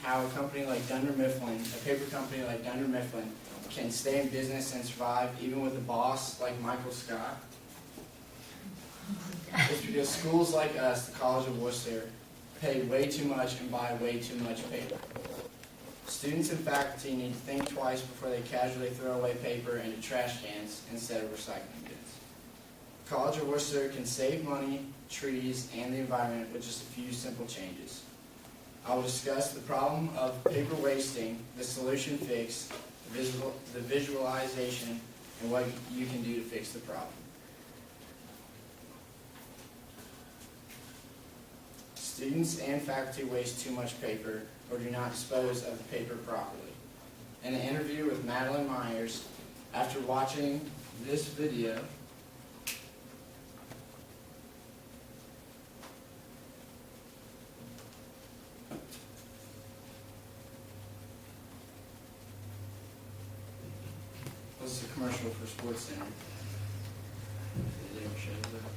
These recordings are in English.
how a company like Dunder Mifflin, a paper company like Dunder Mifflin, can stay in business and survive even with a boss like Michael Scott? It's because schools like us, the College of Worcester, pay way too much and buy way too much paper. Students and faculty need to think twice before they casually throw away paper into trash cans instead of recycling bins. College of Worcester can save money, trees, and the environment with just a few simple changes. I will discuss the problem of paper wasting, the solution fix, the visualization, and what you can do to fix the problem. Students and faculty waste too much paper or do not dispose of the paper properly. In an interview with Madeline Myers, after watching this video, this is a commercial for Sports Center. It ever shows up.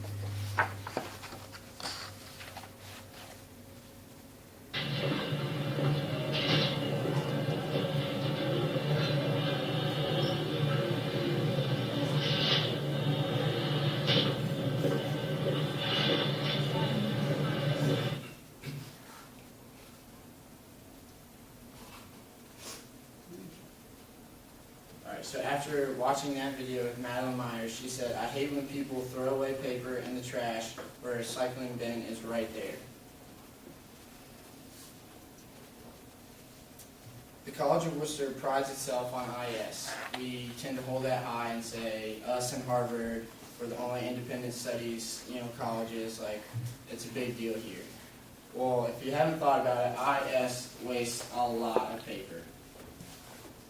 So after watching that video with Madeline Myers, she said, "I hate when people throw away paper in the trash where a recycling bin is right there." The College of Worcester prides itself on IS. We tend to hold that high and say, us and Harvard, we're the only independent studies, colleges, like, it's a big deal here. Well, if you haven't thought about it, IS wastes a lot of paper.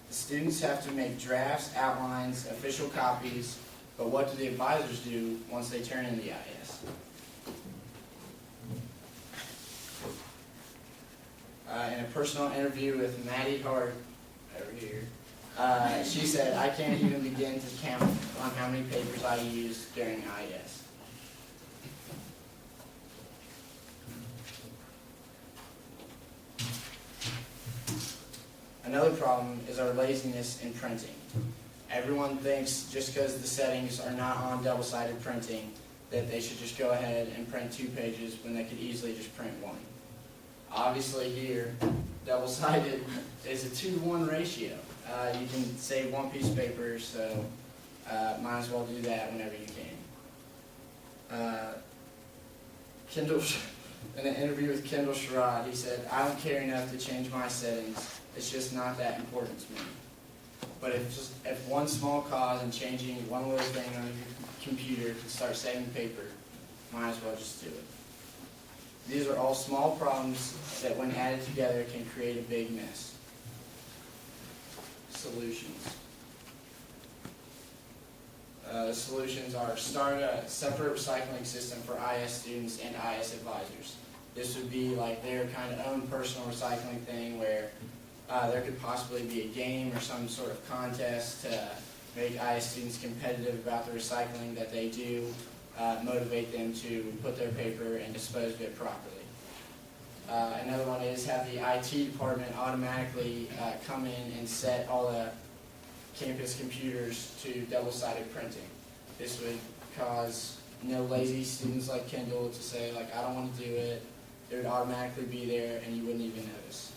The students have to make drafts, outlines, official copies, but what do the advisors do once they turn in the IS? In a personal interview with Maddie Hart, over here, she said, "I can't even begin to count on how many papers I use during IS." Another problem is our laziness in printing. Everyone thinks just because the settings are not on double-sided printing that they should just go ahead and print 2 pages when they could easily just print 1. Obviously here, double-sided is a 2-to-1 ratio. You can save 1 piece of paper, so might as well do that whenever you can. Kendall, in an interview with Kendall Sherrod, he said, "I don't care enough to change my settings. It's just not that important to me. But if one small cause in changing one little thing on your computer can start saving paper, might as well just do it." These are all small problems that when added together can create a big mess. Solutions. The solutions are start a separate recycling system for IS students and IS advisors. This would be like their kind of own personal recycling thing where there could possibly be a game or some sort of contest to make IS students competitive about the recycling that they do, motivate them to put their paper and dispose of it properly. Another one is have the IT department automatically come in and set all the campus computers to double-sided printing. This would cause no lazy students like Kendall to say, like, "I don't want to do it." It would automatically be there and you wouldn't even notice.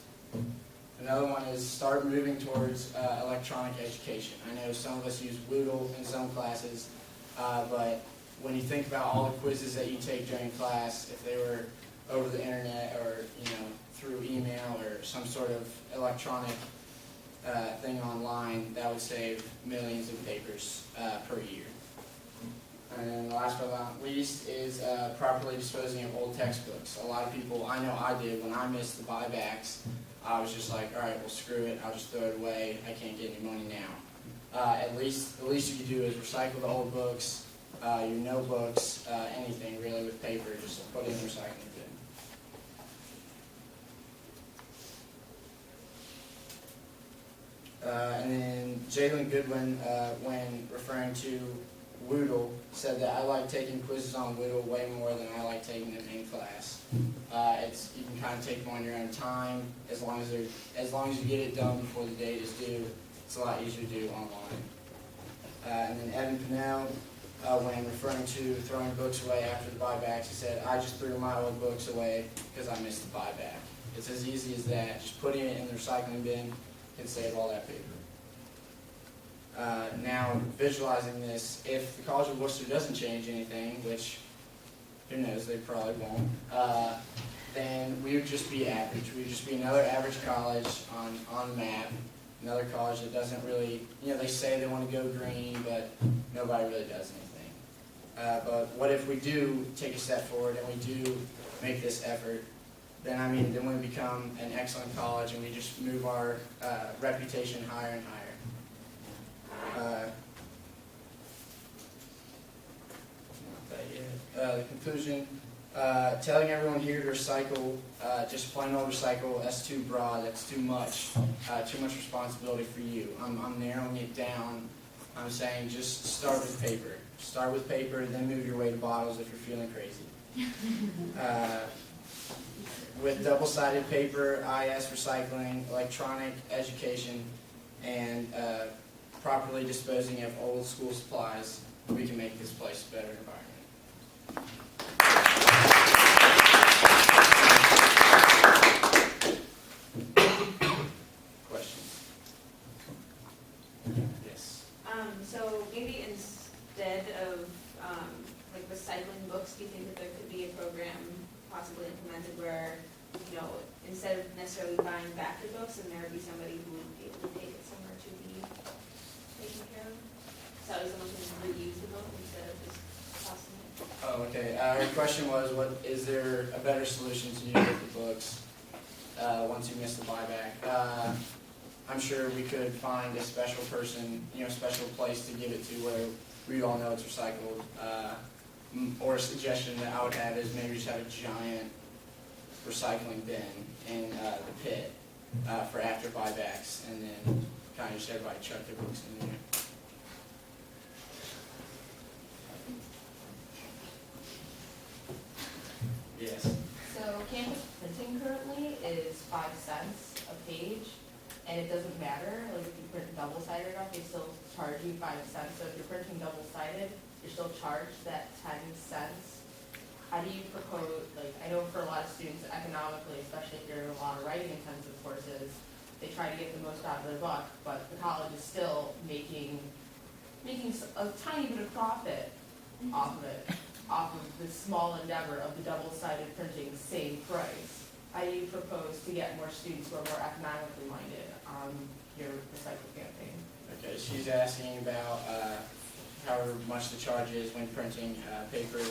Another one is start moving towards electronic education. I know some of us use Moodle in some classes, but when you think about all the quizzes that you take during class, if they were over the internet or through email or some sort of electronic thing online, that would save millions of papers per year. And then the last but not least is properly disposing of old textbooks. A lot of people, I know I did, when I missed the buybacks, I was just like, all right, well, screw it, I'll just throw it away, I can't get any money now. At least you could do is recycle the old books, your notebooks, anything really with paper, just put it in the recycling bin. And then Jalen Goodwin, when referring to Woodle, said that I like taking quizzes on Woodle way more than I like taking them in class. You can kind of take them on your own time as long as you get it done before the date is due. It's a lot easier to do online. And then Evan Pinnell, when referring to throwing books away after the buybacks, he said, "I just threw my old books away because I missed the buyback." It's as easy as that. Just putting it in the recycling bin can save all that paper. Now, visualizing this, if the College of Worcester doesn't change anything, which who knows, they probably won't, then we would just be average. We would just be another average college on the map, another college that doesn't really, they say they want to go green, but nobody really does anything. But what if we do take a step forward and we do make this effort? Then we become an excellent college and we just move our reputation higher and higher. The conclusion, telling everyone here to recycle, just plain old recycle, that's too broad, that's too much responsibility for you. I'm narrowing it down. I'm saying just start with paper. Start with paper, then move your way to bottles if you're feeling crazy. With double-sided paper, IS recycling, electronic education, and properly disposing of old school supplies, we can make this place a better environment. Questions? Yes. So maybe instead of recycling books, do you think that there could be a program possibly implemented where, instead of necessarily buying back the books, and there would be somebody who would be able to take it somewhere to be taken care of? So someone can reuse the book instead of just tossing it. Oh, okay. Our question was, is there a better solution to do with the books once you miss the buyback? I'm sure we could find a special person, special place to give it to where we all know it's recycled. Or a suggestion that I would have is maybe just have a giant recycling bin in the pit for after buybacks, and then kind of just everybody chuck their books in there. Yes. So campus printing currently is 5 cents a page, and it doesn't matter, if you print double-sided or not, they still charge you 5 cents. So if you're printing double-sided, you're still charged that 10 cents. How do you propose, I know for a lot of students economically, especially if you're in a lot of writing intensive courses, they try to get the most out of their buck, but the college is still making a tiny bit of profit off of it, off of this small endeavor of the double-sided printing, same price. How do you propose to get more students who are more economically minded on your recycle campaign? Okay, she's asking about however much the charge is when printing paper.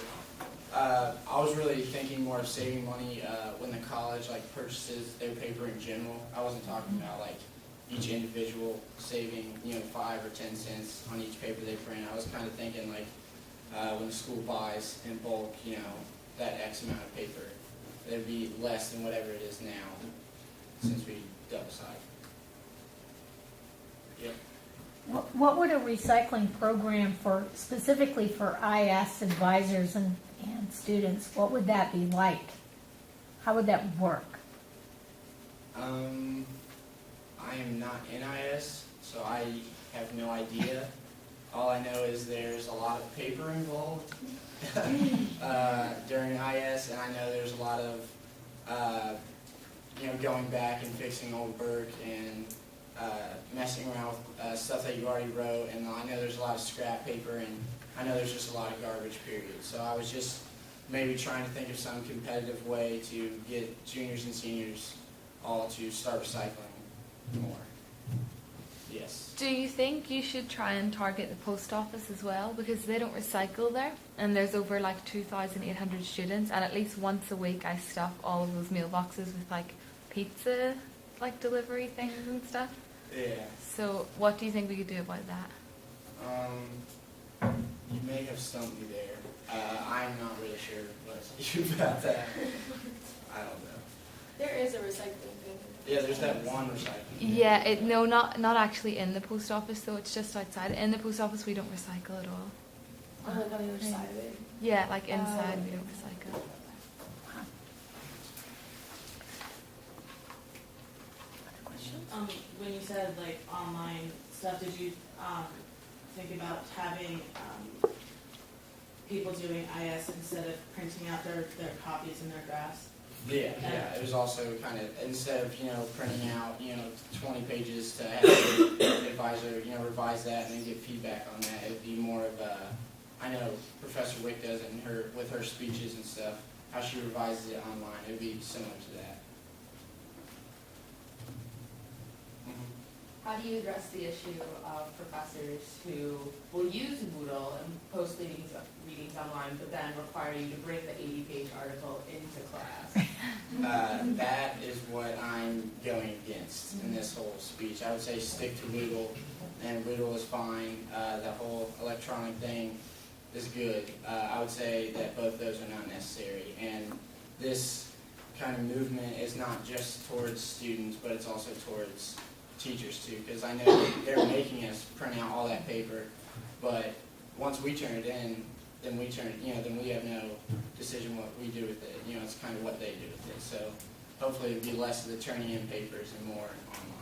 I was really thinking more of saving money when the college purchases their paper in general. I wasn't talking about each individual saving 5 or 10 cents on each paper they print. I was kind of thinking when the school buys in bulk, that X amount of paper, it'd be less than whatever it is now since we double-side. Yep. What would a recycling program specifically for IS advisors and students, what would that be like? How would that work? I am not in IS, so I have no idea. All I know is there's a lot of paper involved during IS, and I know there's a lot of going back and fixing old work and messing around with stuff that you already wrote, and I know there's a lot of scrap paper, and I know there's just a lot of garbage, period. So I was just maybe trying to think of some competitive way to get juniors and seniors all to start recycling more. Yes. Do you think you should try and target the post office as well? Because they don't recycle there, and there's over 2,800 students, and at least once a week I stuff all of those mailboxes with pizza delivery things and stuff. Yeah. So what do you think we could do about that? You may have stumped me there. I'm not really sure what to do about that. I don't know. There is a recycling bin. Yeah, there's that one recycling. Yeah, no, not actually in the post office though. It's just outside. In the post office, we don't recycle at all. On the other side of it. Yeah, inside we don't recycle. When you said like online stuff, did you, think about having, people doing IS instead of printing out their copies and their drafts? Yeah, it was also kind of, instead of, printing out, 20 pages to have the advisor, revise that and then give feedback on that, it'd be more of a, I know Professor Wick does it with her speeches and stuff, how she revises it online, it'd be similar to that. How do you address the issue of professors who will use Moodle and post readings online, but then require you to bring the 80-page article into class? That is what I'm going against in this whole speech. I would say stick to Moodle, and Moodle is fine. The whole electronic thing is good. I would say that both those are not necessary, and this kind of movement is not just towards students, but it's also towards teachers too, because I know they're making us print out all that paper, but once we turn it in, then we have no decision what we do with it. It's kind of what they do with it. So hopefully it'll be less of the turning in papers and more online.